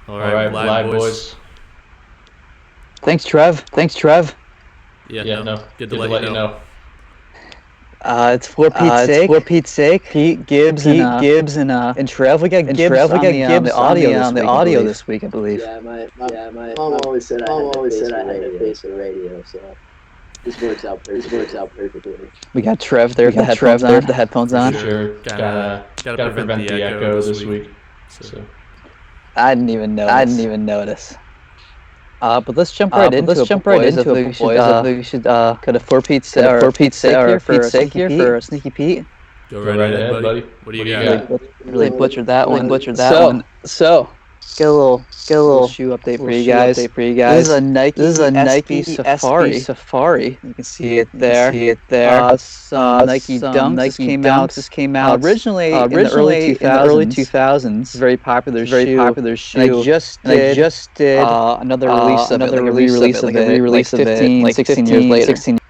All right, live boys. Thanks, Trev. Yeah, no. Good to let you know. It's for Pete's sake. Pete, Gibbs, and Trev. We got Gibbs on the audio this week, I believe. Yeah, my mom always said I had a face for radio, so this works out perfectly. We got Trev there. The headphones on. Sure. Gotta prevent the echo this week. So I didn't even notice. But let's jump right into it, boys. We should could have for Pete's sake here for Sneaky Pete. Go right ahead, buddy. What do you got? Really butchered that one. So get a little shoe update for you guys. This is a Nike Safari. You can see it there. Some Nike Dunks just came out originally in the early 2000s. Very popular shoe. And I just did another release of it, like 16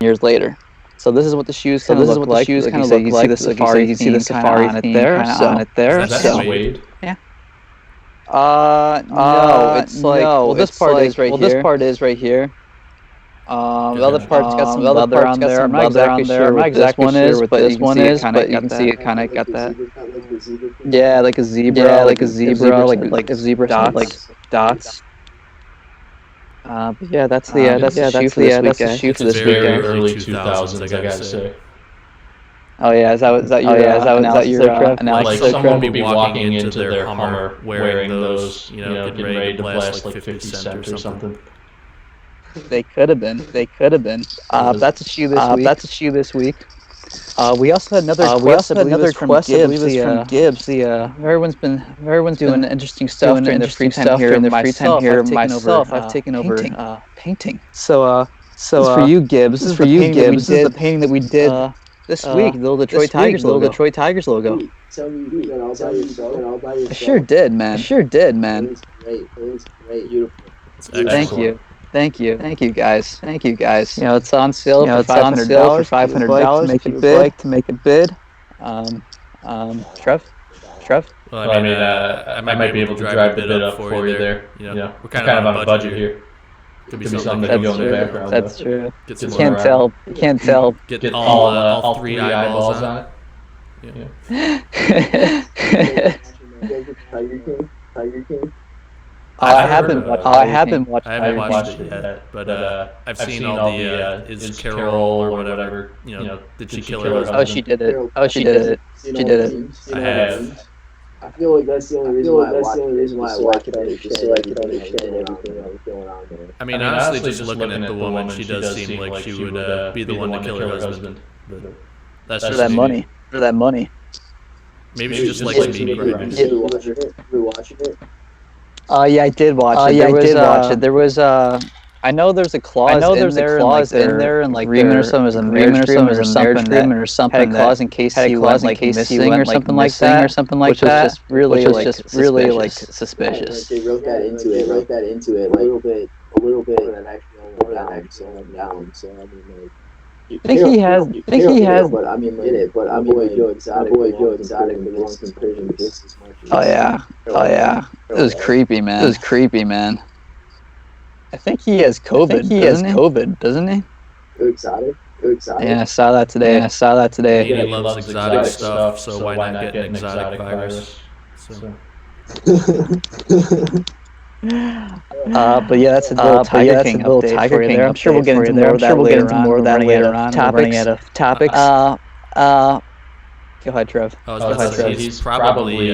years later. So this is what the shoes kind of look like. You see the Safari on it there. Is that suede? Yeah. No, it's like this part is right here. The other part's got some leather on there. I'm not exactly sure what this one is, but you can see it kind of got that. Yeah, like a zebra, like a zebra dots. But yeah, that's the shoe for this week. Very early 2000s, I gotta say. Oh yeah, is that your analysis? Like someone would be walking into their Hummer wearing those, getting ready to blast like 50 Cent or something. They could have been. That's a shoe this week. We also had another request. I believe it's from Gibbs. Everyone's doing interesting stuff during their free time here. I've taken over painting. So for you, Gibbs. This is the painting that we did this week. The little Detroit Tigers logo. Tell me you did it all by yourself. I sure did, man. It was great. Beautiful. Thank you, guys. It's on sale for $500. To make a bid. Trev. Well, I might be able to drive the bid up for you there. We're kind of on a budget here. Could be something that can go in the background. That's true. You can't tell. Get all three eyeballs on it. Tiger King. I haven't watched it yet, but I've seen all the is Carol or whatever. Did she kill her husband? Oh, she did it. I have. I feel like that's the only reason why I watch it, just so I can understand everything that was going on there. I mean, honestly, just looking at the woman, she does seem like she would be the one to kill her husband. But that's for that money. Maybe she just likes meat grinders. Did we watch it? Yeah, I did watch it. There was I know there's a clause in there, and like agreement or something, or something. Had a clause in case he went missing or something like that, which was just really suspicious. They wrote that into it, a little bit, and actually down. So I mean, I think he has. But I mean, Joe Exotic belongs in prison just as much. Oh yeah. It was creepy, man. I think he has COVID. Doesn't he? Joe Exotic. Yeah, I saw that today. He loves exotic stuff, so why not get an exotic virus? So. But yeah, that's a little Tiger King update for you there. I'm sure we'll get into more of that later on. Topics. Go ahead, Trev. He'd probably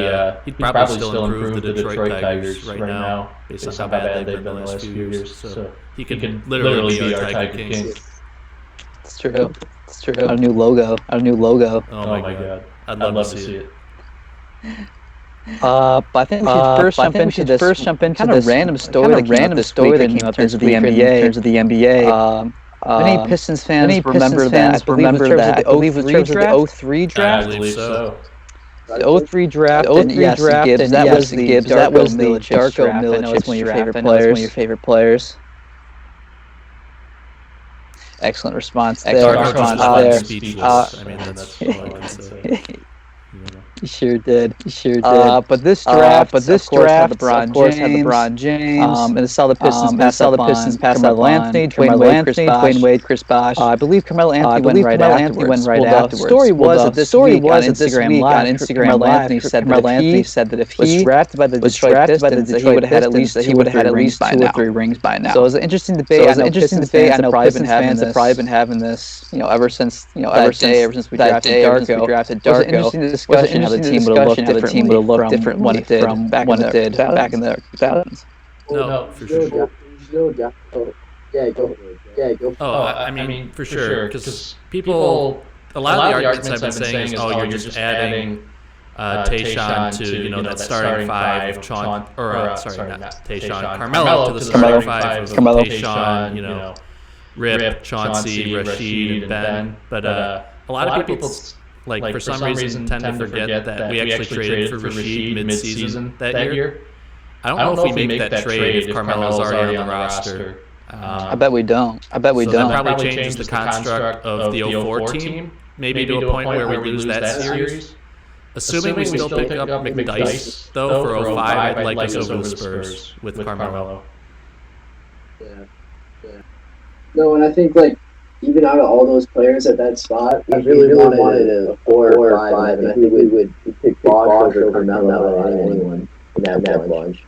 still improve the Detroit Tigers right now, based on how bad they've been the last few years. So he could literally be our Tiger King. It's true. Our new logo. Oh my god, I'd love to see it. But I think we should first jump into this random story that came out in terms of the NBA. Many Pistons fans remember that. I believe it was the 03 draft. I believe so. The 03 draft. That was the Darko draft. I know it's one of your favorite players. Excellent response there. Speechless. I mean, that's all I can say. He sure did. But this draft, of course, had LeBron James. And it saw the Pistons pass up on Carmelo Anthony, Dwayne Wade, Chris Bosh. I believe Carmelo Anthony went right afterwards. The story was that this week on Instagram Live, Carmelo Anthony said that if he was drafted by the Detroit Pistons, that he would have had at least 2 or 3 rings by now. So it was an interesting debate. I know Pistons fans have probably been having this, ever since we drafted Darko. It was an interesting discussion how the team would have looked different when it did back in the 2000s. No, for sure. Go. I mean, for sure, because people, a lot of the arguments I've been saying is, you're just adding Tayshaun to, that starting 5 of Carmelo to the starting 5 of Tayshaun, Rip, Chauncey, Rashid, and Ben. But a lot of people, for some reason, tend to forget that we actually traded for Rashid mid-season that year. I don't know if we make that trade if Carmelo's already on the roster. I bet we don't. That probably changes the construct of the 04 team, maybe to a point where we lose that series. Assuming we still pick up McDyess, though, for 05, I'd like us over the Spurs with Carmelo. Yeah. No, and I think, even out of all those players at that spot, we really wanted a 4 or 5, and I think we would pick Bosh over Carmelo and anyone in that bunch.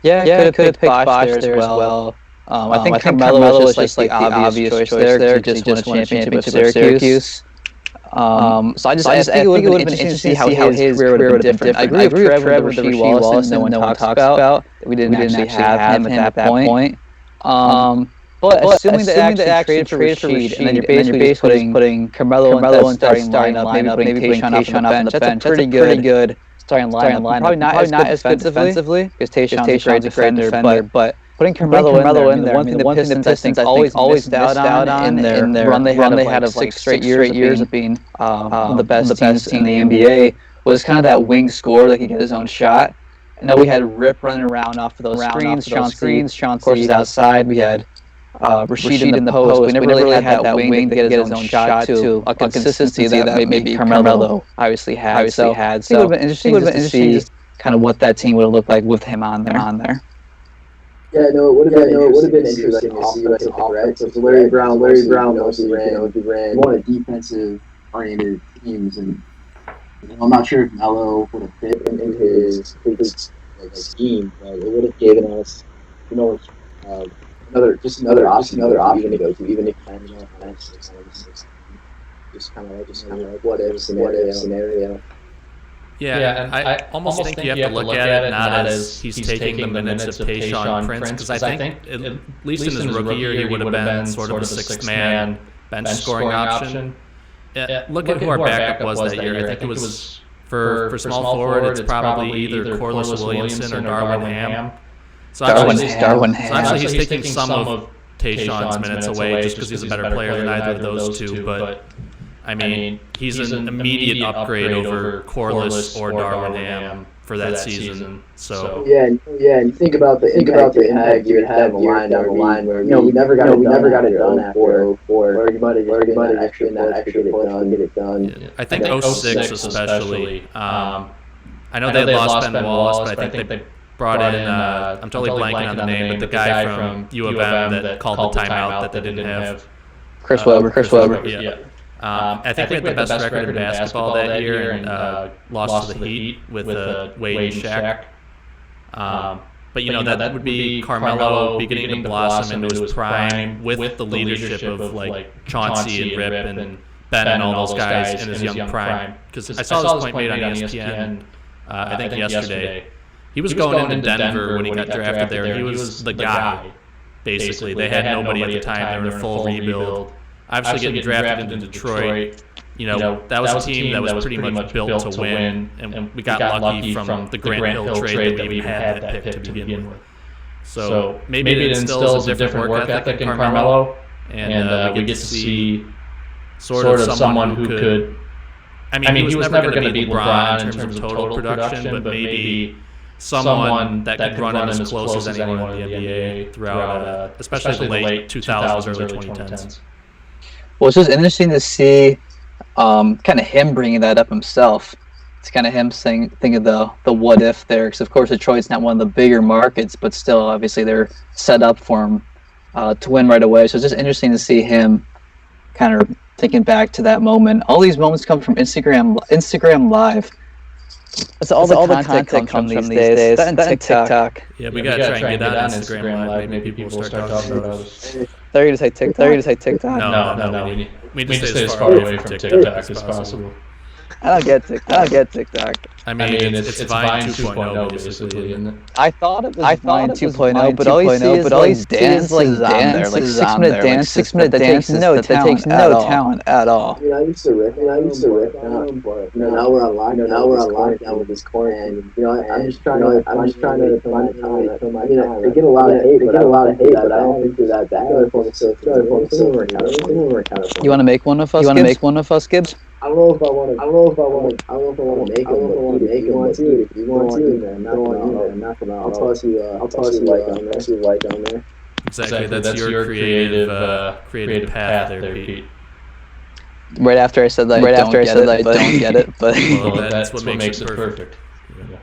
Yeah, could have picked Bosh there as well. I think Carmelo was just the obvious choice there because he just won a championship with Syracuse. So I think it would have been interesting to see how his career would have been different. I agree with Trevor with the Rasheed Wallace no one talks about. We didn't actually have him at that point. But assuming that actually traded for Rashid, and then you're basically putting Carmelo in the starting lineup, maybe putting Tayshaun up on the bench, that's a pretty good starting lineup. Probably not as good defensively, because Tayshaun's a great defender, but putting Carmelo in there, one thing the Pistons I think always missed out on in their run they had of 6 straight years of being one of the best teams in the NBA was kind of that wing scorer that could get his own shot. I know we had Rip running around off of those screens, Chauncey, of course, is outside. We had Rashid in the post. We never really had that wing to get his own shot to a consistency that maybe Carmelo obviously had. So I think it would have been interesting to see kind of what that team would have looked like with him on there. Yeah, no, it would have been interesting to see what's offense. So Larry Brown mostly ran one of defensive-oriented teams, and I'm not sure if Melo would have fit in his scheme. It would have given us, another option to go to, even if just kind of like what if scenario. Yeah, and I almost think you have to look at it not as he's taking the minutes of Tayshaun Prince, because I think at least in his rookie year he would have been sort of the 6th-man bench scoring option. Look at who our backup was that year. I think it was for small forward. It's probably either Corliss Williamson or Darwin Ham. So actually he's taking some of Tayshaun's minutes away just because he's a better player than either of those two. But I mean, he's an immediate upgrade over Corliss or Darwin Ham for that season. So yeah, and you think about the impact you would have down the line where you never got it done after 04, or you might have actually get it done. Yeah. I think 06 especially. I know they lost Ben Wallace, but I think they brought in, I'm totally blanking on the name, but the guy from U of M that called the timeout that they didn't have. Chris Webber. Yeah. I think we had the best record in basketball that year and lost to the Heat with Wade and Shaq. But that would be Carmelo beginning to blossom into his prime with the leadership of Chauncey and Rip and Ben and all those guys in his young prime. Because I saw this point made on ESPN, I think yesterday. He was going into Denver when he got drafted there. He was the guy, basically. They had nobody at the time. They were in a full rebuild. Obviously, getting drafted into Detroit, that was a team that was pretty much built to win, and we got lucky from the Grant Hill trade that we had that pick to begin with. So maybe it instills a different work ethic in Carmelo, and we get to see sort of someone who could. I mean, he was never going to beat LeBron in terms of total production, but maybe someone that could run him as close as anyone in the NBA throughout, especially the late 2000s, early 2010s. Well, it's just interesting to see kind of him bringing that up himself. It's kind of him thinking the what if there, because of course Detroit's not one of the bigger markets, but still obviously they're set up for him to win right away. So it's just interesting to see him kind of thinking back to that moment. All these moments come from Instagram Live. That's all the content comes from these days. That and TikTok. Yeah, we gotta try and get on Instagram Live. Maybe people will start talking about us. They're gonna say TikTok. No. We need to stay as far away from TikTok as possible. I don't get TikTok. I mean, it's Vine 2.0 basically, isn't it? I thought it was Vine 2.0, but all you see is dances on there, like 6-minute dance, 6-minute dance that takes no talent at all. I used to riff now, but now we're on lockdown with this quarantine. I'm just trying to find the time. They get a lot of hate, but I don't think they're that bad. You want to make one of us, Gibbs? I don't know if I want to make them. If you want to, then knock them out. I'll toss you a like on there. Exactly. That's your creative path there, Pete. Right after I said that, I don't get it, but that's what makes it perfect.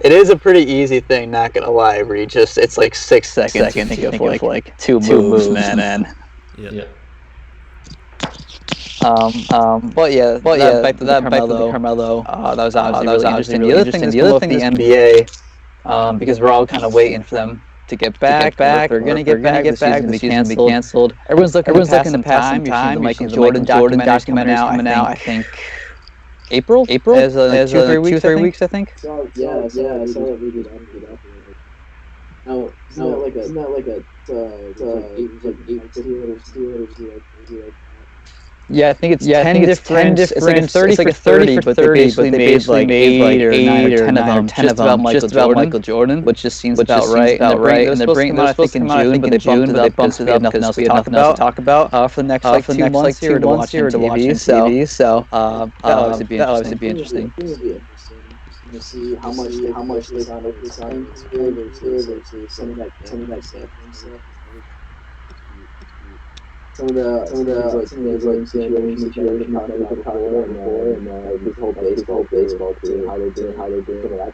It is a pretty easy thing, not gonna lie. Where it's like 6 seconds. To think of like two moves, man. Yeah. But yeah, back to Carmelo. That was obviously really interesting. The other thing is the NBA, because we're all kind of waiting for them to get back. They're gonna get back. The season be canceled. Everyone's looking to pass some time. You've seen the Michael Jordan documentary coming out. I think April. As 2-3 weeks, I think. So I saw that we did up. No, isn't that like a 8 Yeah, I think it's 10 different. It's like a 30 for 30, but they basically made like 8 or 9 or 10 of them just about Michael Jordan, which just seems about right. And they're supposed to come out, I think, in June, but they bumped it up because we had nothing else to talk about for the next 2 months here to watch on TV. So that obviously be interesting. To see how much they got over this on versus some of that stuff. Some of the situations that you already talked about before, and this whole baseball team, how they're doing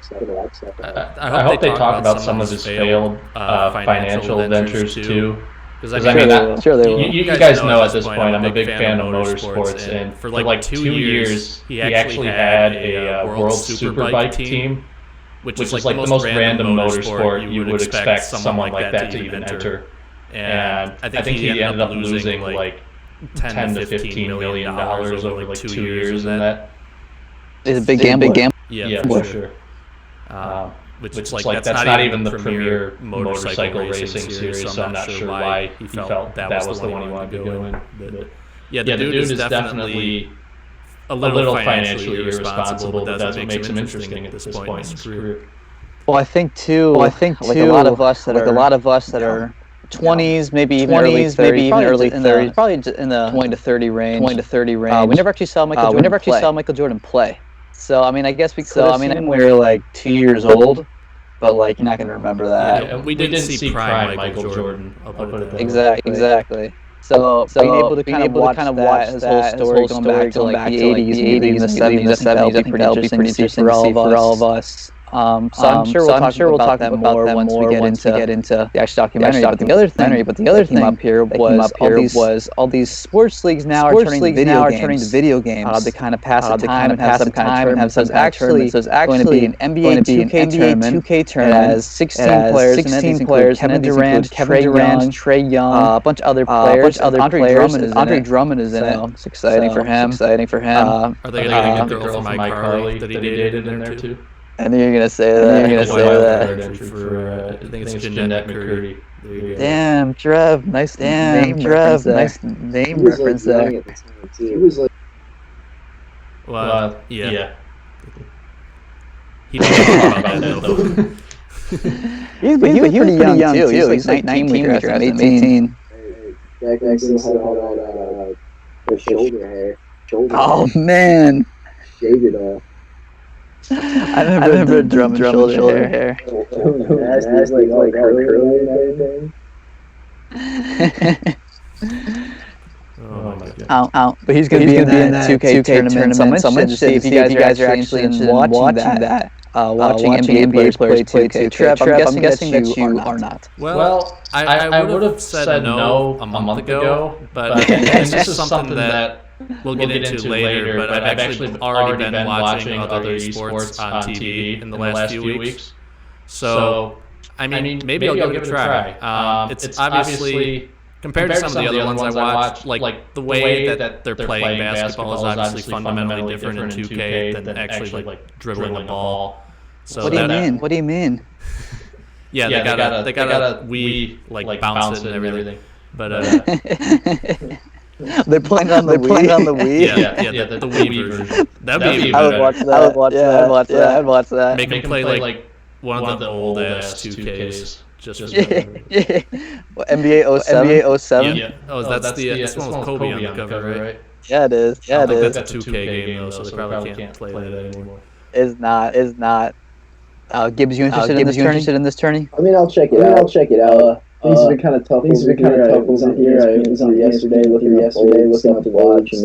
some of that stuff. I hope they talk about some of his failed financial ventures too. Because I mean, sure they will. You guys know at this point, I'm a big fan of motorsports, and for like 2 years, he actually had a World Superbike team, which is like the most random motorsport you would expect someone like that to even enter. And I think he ended up losing like $10 to $15 million over like 2 years in that. It's a big gamble. Yeah, for sure. Which is like that's not even the premier motorcycle racing series, so I'm not sure why he felt that was the one he wanted to go in. But yeah, the dude is definitely a little financially irresponsible, but that's what makes him interesting at this point in his career. Well, I think too, like a lot of us that are 20s, maybe even early 30s, probably in the 20 to 30 range. We never actually saw Michael Jordan play. So I mean, I guess we were like 2 years old, but like you're not gonna remember that. Yeah, we didn't see prime Michael Jordan. I'll put it that way. Exactly. So being able to kind of watch his whole story going back to like the 80s, maybe even the 70s, I think that'll be pretty interesting for all of us. So I'm sure we'll talk about that more once we get into the actual documentary. But the other thing up here was all these sports leagues now are turning to video games. They kind of pass some time and have some kind of tournament. So it's actually going to be an NBA 2K tournament. It has 16 players. Kevin Durant, Trae Young, a bunch of other players. Andre Drummond is in it. It's exciting for him. Are they going to get the girl from iCarly that he dated in there too? And you're gonna say that. I think it's Jeanette McCurdy. Damn, Trev. Nice name reference there. He was like, well, yeah. He didn't talk about that though. He was pretty young too. He was like 19 when he was 18. Back then still had the shoulder hair. Oh man. Shaved it off. I remember Drummond shoulder hair. That's like curly and everything. Oh my god. out. But he's going to be in that 2K tournament. So I'm interested to see if you guys are actually interested in watching that. Watching NBA players play 2K. Trev, I'm guessing that you are not. Well, I would have said no a month ago, but and this is something that we'll get into later, but I've actually already been watching other esports on TV in the last few weeks. So, I mean, maybe I'll give it a try. It's obviously, compared to some of the other ones I watched, like the way that they're playing basketball is obviously fundamentally different in 2K than actually like dribbling a ball. So what do you mean? What do you mean? Yeah, they gotta like bounce it and everything. But they're playing on the Wii. Yeah, the Wii version. That'd be I would watch that. I'd watch that. Make them play like one of the old ass 2Ks. Just What, NBA 07? Yeah. Oh, that's the one with Kobe on the cover, right? Yeah, it is. I think that's a 2K game though, so they probably can't play that anymore. Is not. Gibbs, you interested in this tourney? I mean, I'll check it out. Things have been kind of tough. Over here. I was on yesterday, looking up to watch. I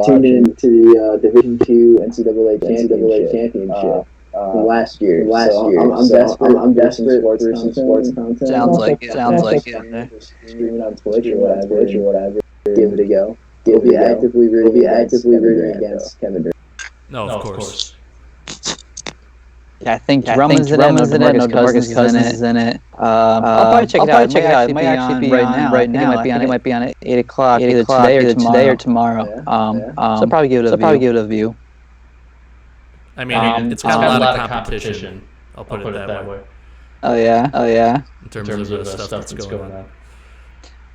tuned into the Division II NCAA championship last year. I'm desperate for some sports content. Sounds like it. Streaming on Twitch or whatever. Give it a go. We'll be actively rooting against Kevin Durant. No, of course. Yeah, I think Drummond's in it. Marcus Cousins is in it. I'll probably check it out. It might actually be on right now. I think it might be on at 8 o'clock, either today or tomorrow. So I'll probably give it a view. I mean, it's got a lot of competition. I'll put it that way. Oh yeah. In terms of the stuff that's going on.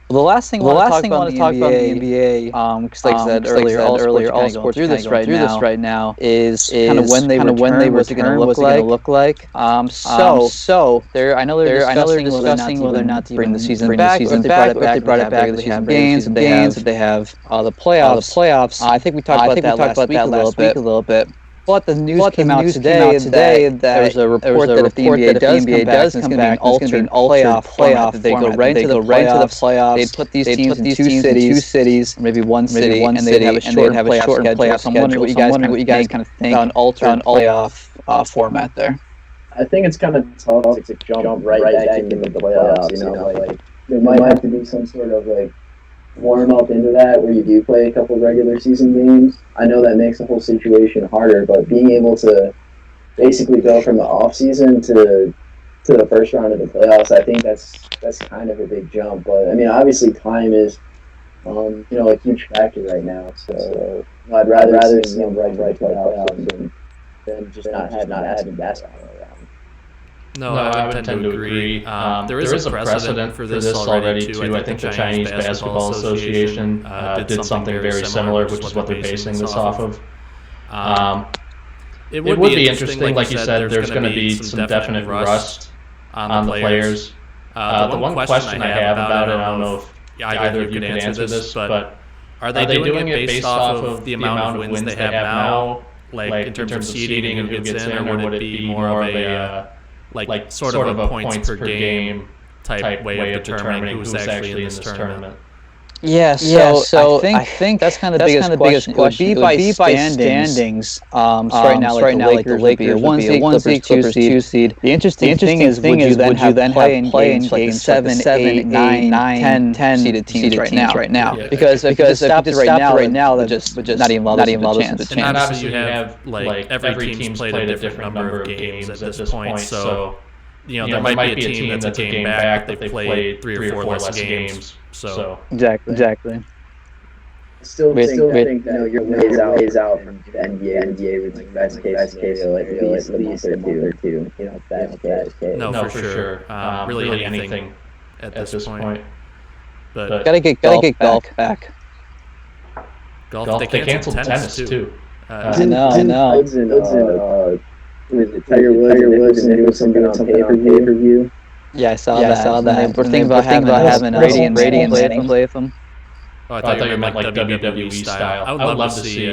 Well, the last thing I want to talk about the NBA, because like I said earlier, all sports through this right now is kind of when they return, what's it going to look like. So I know they're discussing whether or not to bring the season back. If they brought it back, they have games. If they have the playoffs. I think we talked about that last week a little bit. But the news came out today that there's a report that if the NBA does come back, it's going to be an playoff. They go right into the playoffs. They put these teams in two cities, maybe one city, and they'd have a short playoff schedule. I'm wondering what you guys kind of think on alternate playoff format there. I think it's kind of tough to jump right back into the playoffs. Like there might have to be some sort of like warm up into that where you do play a couple regular season games. I know that makes the whole situation harder, but being able to basically go from the off season to the first round of the playoffs, I think that's kind of a big jump. But I mean, obviously time is a huge factor right now. So I'd rather see them right to the playoffs than just not having basketball around. No, I would tend to agree. There is a precedent for this already, too. I think the Chinese Basketball Association did something very similar, which is what they're basing this off of. It would be interesting, like you said, there's going to be some definite rust on the players. The one question I have about it, I don't know if either of you could answer this, but are they doing it based off of the amount of wins they have now, like in terms of seeding and who gets in, or would it be more of a like sort of a points per game type way of determining who's actually in this tournament? Yeah, so I think that's kind of the biggest question. It would be by standings. So right now, like the Lakers would be a 1 seed, Clippers 2 seed. The interesting thing is, would you then have play in games like 7, 8, 9, 10 seeded teams right now? Yeah. Because if you stopped it right now, that would just not even allow us the chance. And obviously you have like every team's played a different number of games at this point, so there might be a team that's a game back, but they played 3 or 4 less games. So exactly. Still think that you're ways out from the NBA with like best case scenario, like at least a month or two. Best case. No, for sure. Really anything at this point. But gotta get golf back. Golf. They canceled tennis too. I know. With Tiger Woods and doing something on pay-per-view. Yeah, I saw that. We're thinking about having Radiant play with them. Oh, I thought you meant like WWE style. I would love to see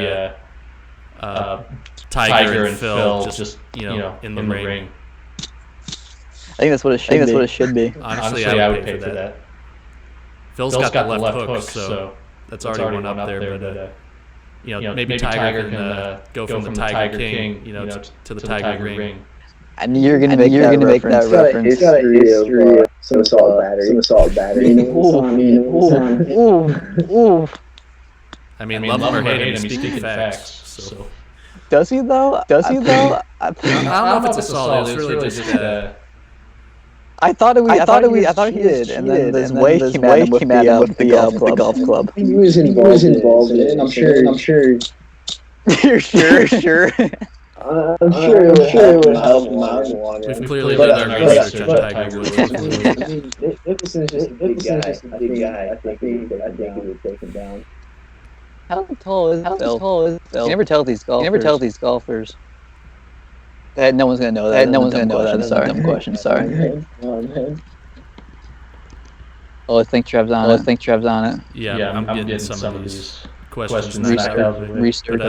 Tiger and Phil just in the ring. I think that's what it should be. Honestly, I would pay for that. Phil's got the left hook, so that's already one up there, but maybe Tiger can go from the Tiger King, to the Tiger Ring. I knew you were gonna make that reference. It's got a history of some assault battery. Ooh. I mean, love him or hate him, he's speaking facts. So. Does he though? I don't know if it's assault. It's really just. I thought he did, and then this way came at him with the golf club. He was involved in it. I'm sure. You're sure. I'm sure it would help him out. We've clearly done our research on Tiger Woods. Nicholson's just a big guy. I think he would take him down. How tall is Phil? You never tell these golfers. No one's gonna know that. That's a dumb question. Sorry. Oh, I think Trev's on it. Yeah, I'm getting some of these questions research.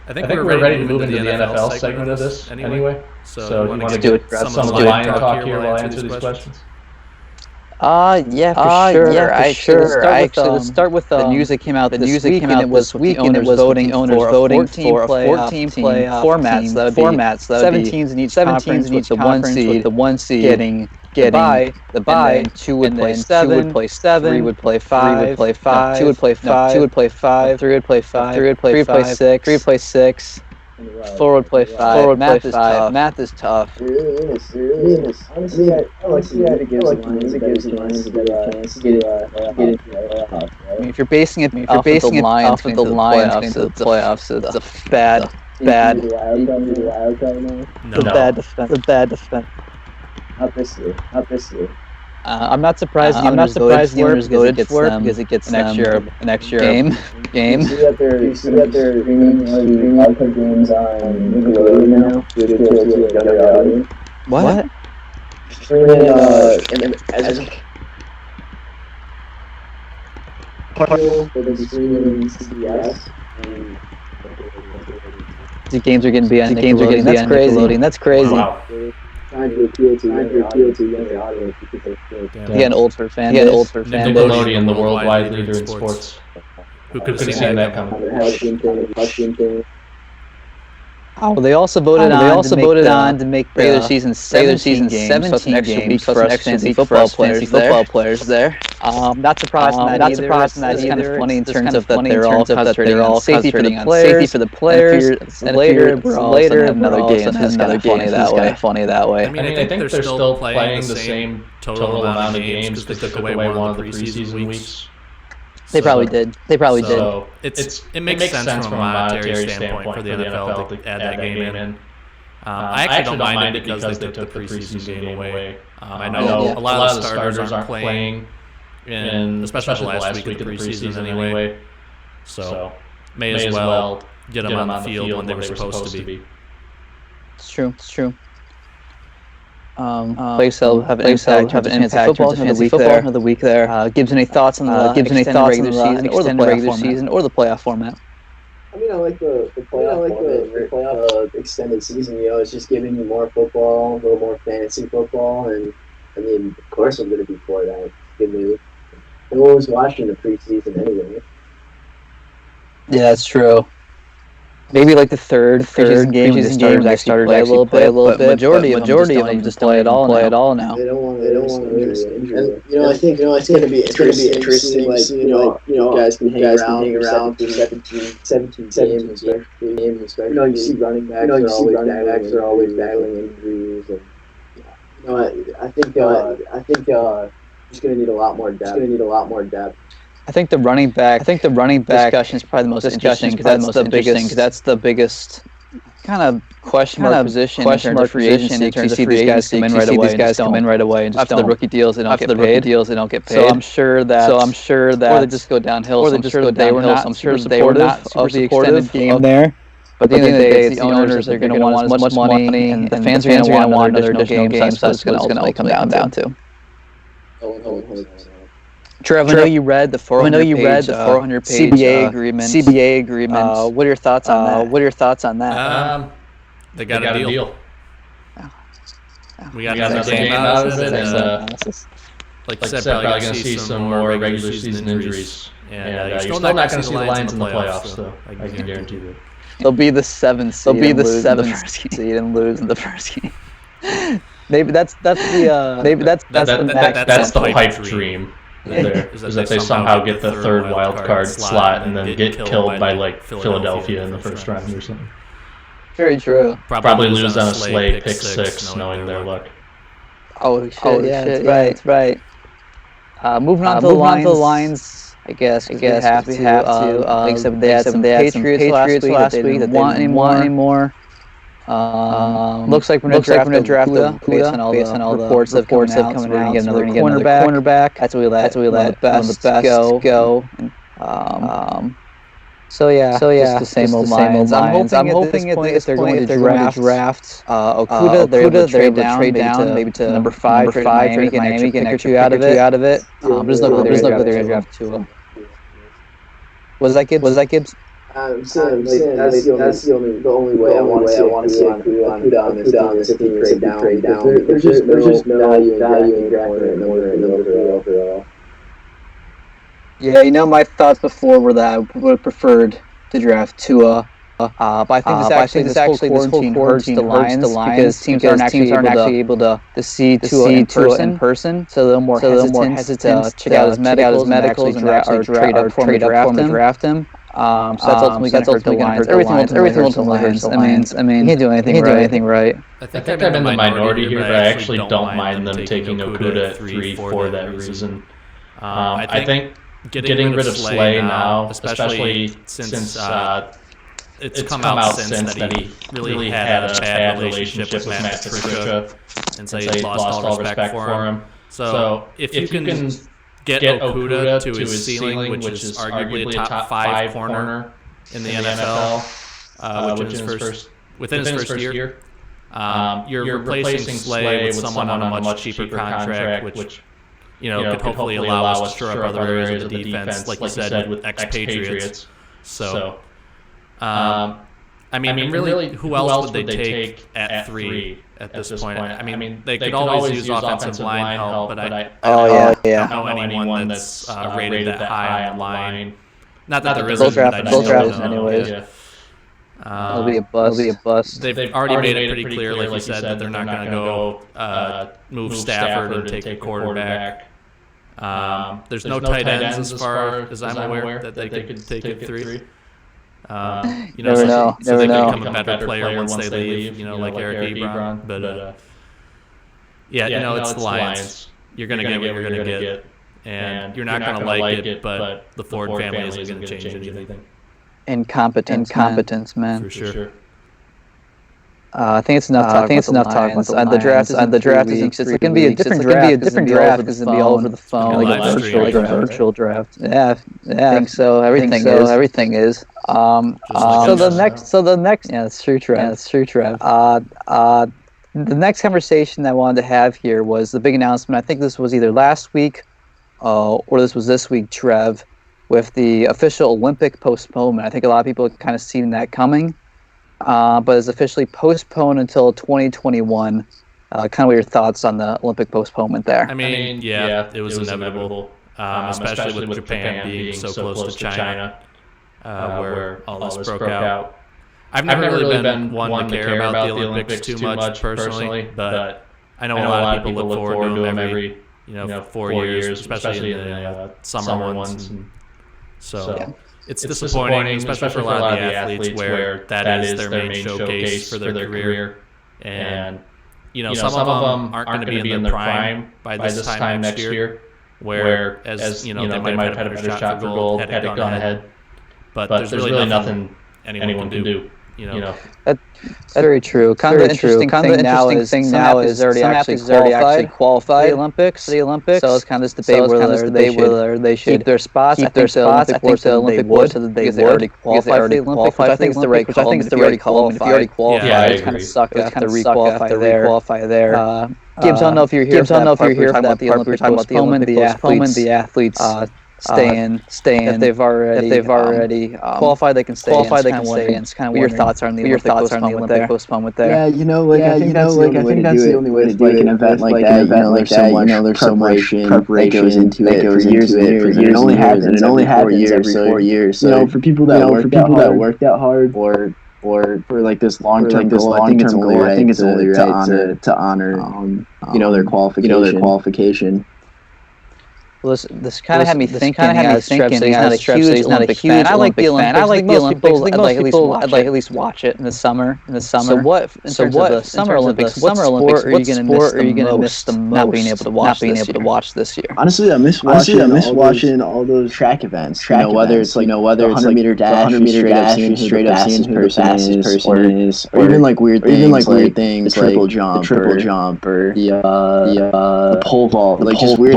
I think we're ready to move into the NFL segment of this anyway. So you want to do some of the line talk here while I answer these questions? Yeah, for sure. Let's start with the news that came out this week, and it was voting for 14 playoff formats. That would be 17s in each conference with the one seed getting the bye. Two would play 7, 3 would play 5, 2 would play 5, 3 would play 5, 3 would play 6. 4 would play 5. Math is tough. It is. Honestly, I like to give the Lions a better chance to get into the playoffs. I mean, if you're basing it off of the Lions into the playoffs, it's a bad. The bad defense. Not this year. I'm not surprised the owners voted for it because it gets an extra game. You see that they're streaming outcome games on Nickelodeon now due to the audience. What? Streaming as for the streaming CBS. The games are getting to be on Nickelodeon. That's crazy. Wow. Trying to appeal to younger audience because they're getting old for fans. Nickelodeon, the worldwide leader in sports. Who could have seen that coming? Oh, they also voted on to make regular season 17 games, plus an extra week for us fantasy football players there. Not surprised in that either. It's kind of funny in terms of that they're all concentrating on safety for the players. And later another game. It's kind of funny that way. I mean, I think they're still playing the same total amount of games because they took away one of the preseason weeks. They probably did. So it makes sense from a monetary standpoint for the NFL to add that game in. I actually don't mind it because they took the preseason game away. I know a lot of the starters aren't playing, especially the last week of the preseason anyway. So may as well get them on the field when they were supposed to be. It's true. Players have an impact in fantasy football of the week there. Gibbs, any thoughts on the regular season or the playoff format? I mean, I like the playoff extended season. It's just giving you more football, a little more fantasy football, and I mean, of course, I'm going to be for that. It's good news. No one was watching the preseason anyway. Yeah, that's true. Maybe like the third game, the starters actually play a little bit. Majority of them just play it all now. They don't want to injure. And I think it's going to be interesting. Like guys can hang around for 17 games. You see running backs are always battling injuries, and I think just going to need a lot more depth. I think the running back discussion is probably the most interesting because that's the biggest kind of question mark position in terms of free agency. You see these guys come in right away and just after the rookie deals they don't get paid. So I'm sure that or they just go downhill. I'm sure they were not supportive of the extended game there. But at the end of the day, it's the owners that are going to want as much money, and the fans are going to want another additional game. So that's what it's going to come down to. Trev, I know you read the 400-page CBA agreement. What are your thoughts on that? They got a deal. We got another game out of it. like I said, probably going to see some more regular season injuries. And you're still not going to see the Lions in the playoffs, though. I can guarantee that. They'll be the 7th seed. They'll be the 7th seed and lose in the first game. Maybe that's the pipe dream. Is that they somehow get the third wild card slot and then get killed by like Philadelphia in the first round or something. Very true. Probably lose on a sleigh, pick 6, knowing their luck. Oh shit! Yeah, right. Moving on to the Lions. I guess we have to. Like I said, they had some Patriots last week that they didn't want anymore. Looks like we're gonna draft Okudah based on all the reports that have coming out. Get another cornerback. That's what we let the best go. So yeah, just the same old Lions. I'm hoping at this point if they're going to draft Okudah, they're able to trade down maybe to number 5, trade Miami, get an extra 2 out of it. There's no good they're going to draft Tua. Was that Gibbs? I'm saying that's the only way I want to see Okudah on this if he trade down. There's just no value in drafting in order. Yeah, my thoughts before were that I would have preferred to draft Tua. But I think this whole quarantine hurts the Lions because teams aren't actually able to see Tua in person. So they're more hesitant to check out his medicals and actually trade up for him to draft him. So that's ultimately going to hurt the Lions. Everything ultimately hurts the Lions. I mean, he can't do anything right. I think I'm in the minority here, but I actually don't mind them taking Okudah at 3 for that reason. I think getting rid of Slay now, especially since it's come out since that he really had a bad relationship with Matt Patricia, and so he lost all respect for him. So if you can get Okudah to his ceiling, which is arguably a top 5 corner in the NFL, within his first year, you're replacing Slay with someone on a much cheaper contract, which could hopefully allow us to shore up other areas of the defense, like you said, with ex-Patriots. So, really, who else would they take at 3 at this point? I mean, they could always use offensive line help, but I don't know anyone that's rated that high on line. Not that there isn't, but I just don't know. Anyways. It'll be a bust. They've already made it pretty clear, like you said, that they're not going to go move Stafford and take a quarterback. There's no tight ends as far as I'm aware that they could take at 3. Never know. So they can become a better player once they leave, like Eric Ebron. But it's the Lions. You're going to get what you're going to get, and you're not going to like it, but the Ford family isn't going to change anything. Incompetence, man. For sure. I think it's enough talk. The draft is it's going to be a different draft because it's going to be all over the phone, like a virtual draft. Yeah, I think so. Everything is. So the next. Yeah, that's true, Trev. The next conversation I wanted to have here was the big announcement. I think this was either last week, or this was this week, Trev, with the official Olympic postponement. I think a lot of people had kind of seen that coming. But it's officially postponed until 2021. Kind of what your thoughts on the Olympic postponement there? I mean, it was inevitable, especially with Japan being so close to China, where all this broke out. I've never really been one to care about the Olympics too much personally, but I know a lot of people look forward to them every 4 years, especially in the summer ones. So. It's disappointing, especially for a lot of the athletes where that is their main showcase for their career. And, some of them aren't going to be in their prime by this time next year, where, as they might have had a better shot for gold had it gone ahead. But there's really nothing anyone can do. That's very true. Kind of the interesting thing now is some athletes already actually qualified for the Olympics. So it's kind of this debate whether they should keep their spots. I think the Olympic board said they would because they already qualified for the Olympics. Which I think is the right call. If you already qualified, it's kind of suck. It's kind of requalify there. Gibbs, I don't know if you're here for that part. We're talking about the Olympic postponement. The athletes If they've already qualified, they can stay. It's kind of what your thoughts are on the Olympic postponement there. Yeah, I think that's the only way to do it. An event like that, there's so much preparation that goes into it for years and years. It only happens every 4 years. So for people that worked out hard, or for like this long-term goal, I think it's only right to honor their qualification. Well, this kind of had me thinking. He's not a huge Olympic fan. I like the Olympics. I'd like at least watch it in the summer. So what? In terms of the Summer Olympics, what sport are you going to miss the most? Not being able to watch this year. Honestly, I miss watching all those track events. Whether it's like the 100-meter dash, straight up seeing who the fastest person is, or even like weird things, the triple jump, or the pole vault, like just weird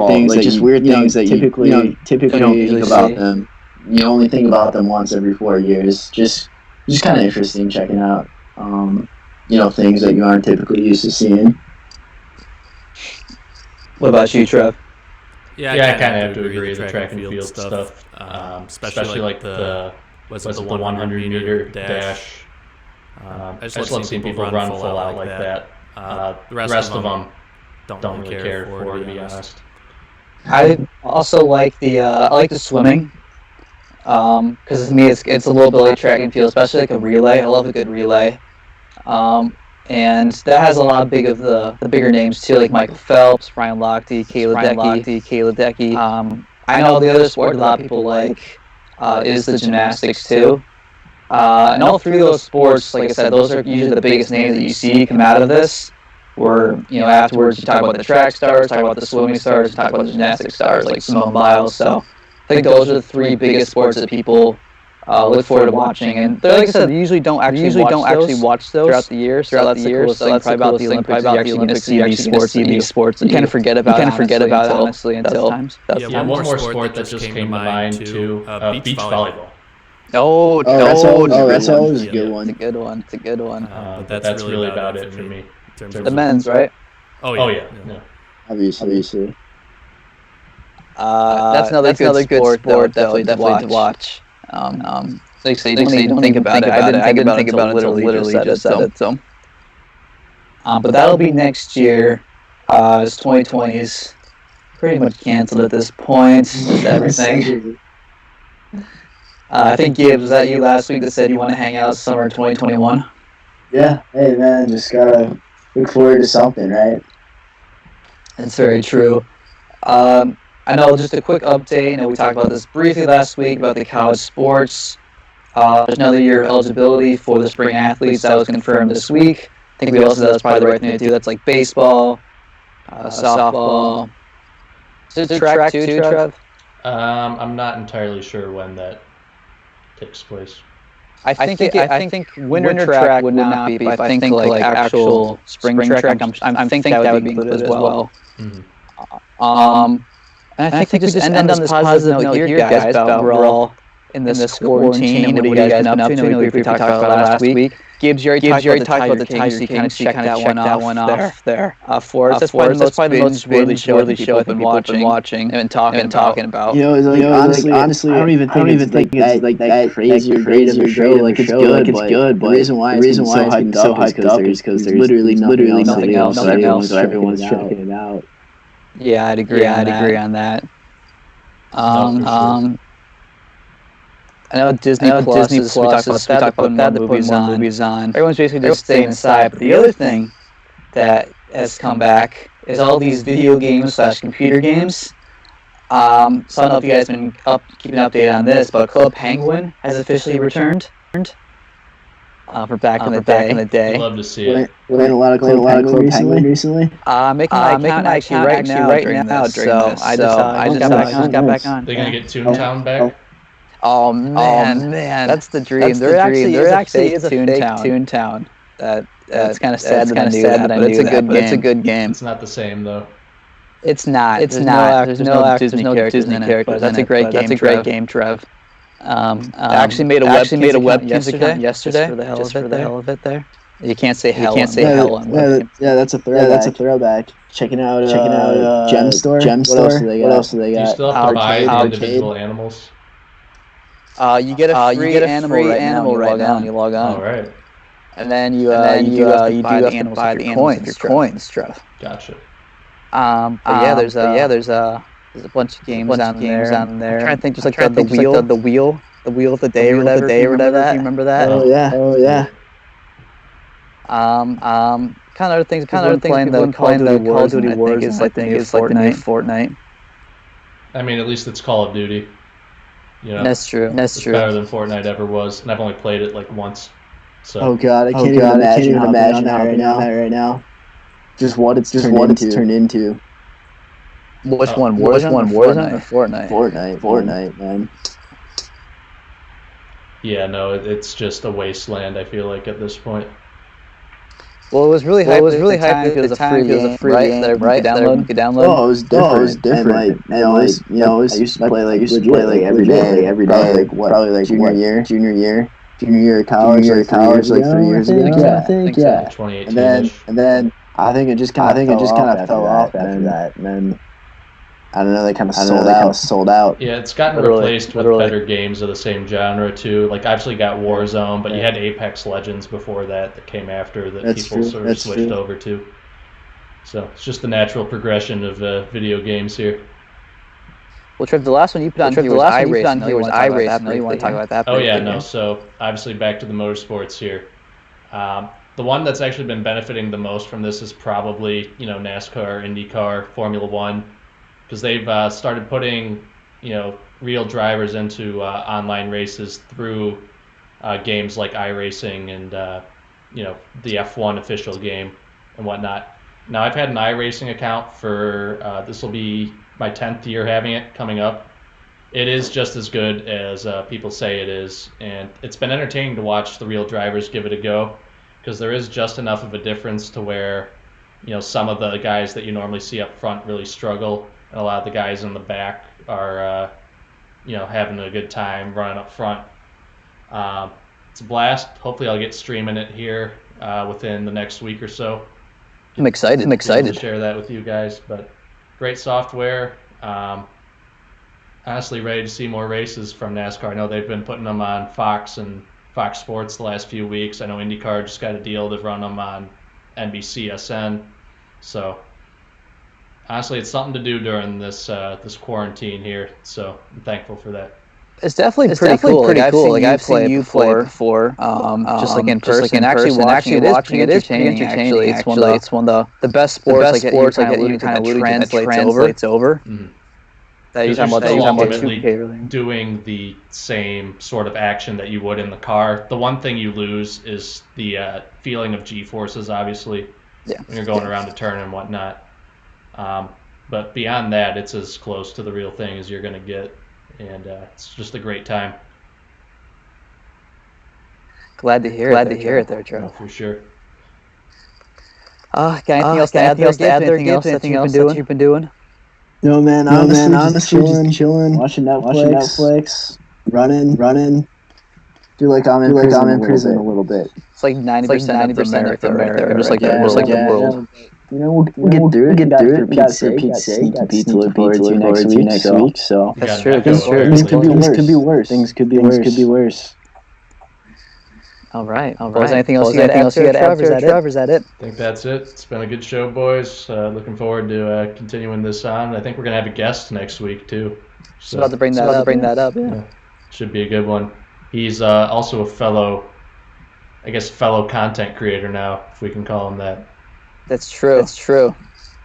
things that you typically don't think about them. You only think about them once every 4 years. Just kind of interesting checking out, things that you aren't typically used to seeing. What about you, Trev? Yeah, I kind of have to agree with the track and field stuff, especially like the 100-meter dash. I just love seeing people run full out like that. The rest of them don't really care for it, to be honest. I also like the swimming, because to me it's a little bit like track and field, especially like a relay. I love a good relay, and that has a lot of the bigger names too, like Michael Phelps, Ryan Lochte, Kayla Decky. I know the other sport a lot of people like is the gymnastics too, and all three of those sports, like I said, those are usually the biggest names that you see come out of this. Where, afterwards you talk about the track stars, talk about the swimming stars, talk about the gymnastics stars like Simone Biles. So I think those are the three biggest sports that people look forward to watching. And like I said, they usually don't actually watch those throughout the year. So that's the coolest thing probably about the Olympics. You're actually going to see these sports. You kind of forget about it, honestly, until times. One more sport that just came to mind too, beach volleyball. That's always a good one. It's a good one. But that's really about it for me. The men's, right? Oh yeah. Obviously. That's another good sport definitely to watch. Like you don't think about it. I didn't think about it until literally just said it. So, but that'll be next year. As 2020 is pretty much canceled at this point. Everything. I think Gibbs, was that you last week that said you want to hang out summer 2021? Yeah. Hey man, just gotta look forward to something, right? That's very true. I know, just a quick update. We talked about this briefly last week about the college sports. There's another year of eligibility for the spring athletes that was confirmed this week. I think we also said that's probably the right thing to do. That's like baseball, softball. Is it track too, Trev? I'm not entirely sure when that takes place. I think winter track would not be, but I think like actual spring track, I think that would be included as well. Mm-hmm. And I think we just end on this positive note here, guys, about we're all in this quarantine, and what you guys been up to. We talked about last week. Gibbs, you already talked about the Tigers. You kind of checked that one off there. For us, that's probably the most worthy show I've been watching and talking about. Honestly, I don't even think it's like that crazy or great of a show. Like it's good, but the reason why it's so hyped up is because there's literally nothing else. So everyone's checking it out. Yeah, I'd agree on that. I know Disney Plus, we talked about that, they're putting more movies on. Everyone's basically just staying inside. But the other thing that has come back is all these video games / computer games. So I don't know if you guys have been keeping an update on this, but Club Penguin has officially returned. For back in the day. I'd love to see it. Playing a lot of Club Penguin recently. Making my account actually right now during this. So I just got back on. They're gonna get Toontown back. Oh man, that's the dream. There actually is a fake Toontown. It's kind of sad that I knew that, but it's a good game. It's not the same though. It's not. There's no Disney characters in it. That's a great game, Trev. I actually made a webcam yesterday. Just for the hell of it there. You can't say hell. Yeah, that's a throwback. Checking out Gem Store. What else do they got? Do you still have to buy the individual animals? You get a free animal right now when you log on. All right. And then you do have to buy the animals with your coins, Trev. Gotcha. But yeah, there's a bunch of games on there. I'm trying to think, just like the wheel of the day or whatever. Do you remember that? Oh yeah. Kind of other things. Playing the Call of Duty Wars. I think is like the new Fortnite. I mean, at least it's Call of Duty. That's true. It's better than Fortnite ever was, and I've only played it like once. So. Oh god, I can't even imagine hopping on that right now. Just what it's turned into. Which one? Warzone or Fortnite? Fortnite, man. Yeah, no, it's just a wasteland. I feel like at this point. Well, it was really hyped. It was a free game, right? You could download. Oh, it was different. I used to play every day. Probably junior year of college, like 3 years ago. I think. 2018. And then I think it just kind of fell off after that. And then I don't know, they kind of sold out. Yeah, it's gotten replaced with better games of the same genre too. Like I actually got Warzone, but you had Apex Legends before that came after that people sort of switched over to. So it's just the natural progression of video games here. Well, Trev, the last one you put on here was iRacing. You want to talk about that? Oh yeah, no. So obviously back to the motorsports here. The one that's actually been benefiting the most from this is probably NASCAR, IndyCar, Formula One. Because they've started putting, real drivers into online races through games like iRacing and, the F1 official game and whatnot. Now, I've had an iRacing account for, this will be my 10th year having it coming up. It is just as good as people say it is, and it's been entertaining to watch the real drivers give it a go, because there is just enough of a difference to where, some of the guys that you normally see up front really struggle. And a lot of the guys in the back are, having a good time running up front. It's a blast. Hopefully I'll get streaming it here within the next week or so. I'm excited. To share that with you guys. But great software. Honestly, ready to see more races from NASCAR. I know they've been putting them on Fox and Fox Sports the last few weeks. I know IndyCar just got a deal to run them on NBCSN. So honestly, it's something to do during this quarantine here, so I'm thankful for that. It's definitely pretty cool. I've seen you play before, just like in person. Actually watching it is pretty entertaining. Actually, it's one of the best sports. Like you kind of translates over. Mm-hmm. That you're talking about doing the same sort of action that you would in the car. The one thing you lose is the feeling of G-forces, obviously, when you're going around a turn and whatnot. But beyond that, it's as close to the real thing as you're going to get, and it's just a great time. Glad to hear it there, Joe. Oh, for sure. Got anything else to add there, Gibbs? Anything else that you've been doing? No, man. Honestly, just chilling, watching Netflix, running. Do like I'm in prison a little bit. It's like 90% of America right there. Just like the world. We'll get through it. We got Pete's sake. Compete to look forward to next week. So that's true. Things could be worse. Things could be worse. All right. Was there anything else you had to add, Trevor? Is that it? I think that's it. It's been a good show, boys. Looking forward to continuing this on. I think we're going to have a guest next week, too. So about to bring that up. Yeah. Should be a good one. He's also a fellow content creator now, if we can call him that. That's true.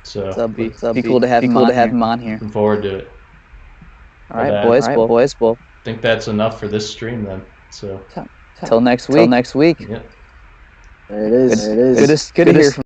So that'd be cool to have him on here. Looking forward to it. All right, boys. Well, I think that's enough for this stream then. So till next week. Yeah. There it is. Good to hear from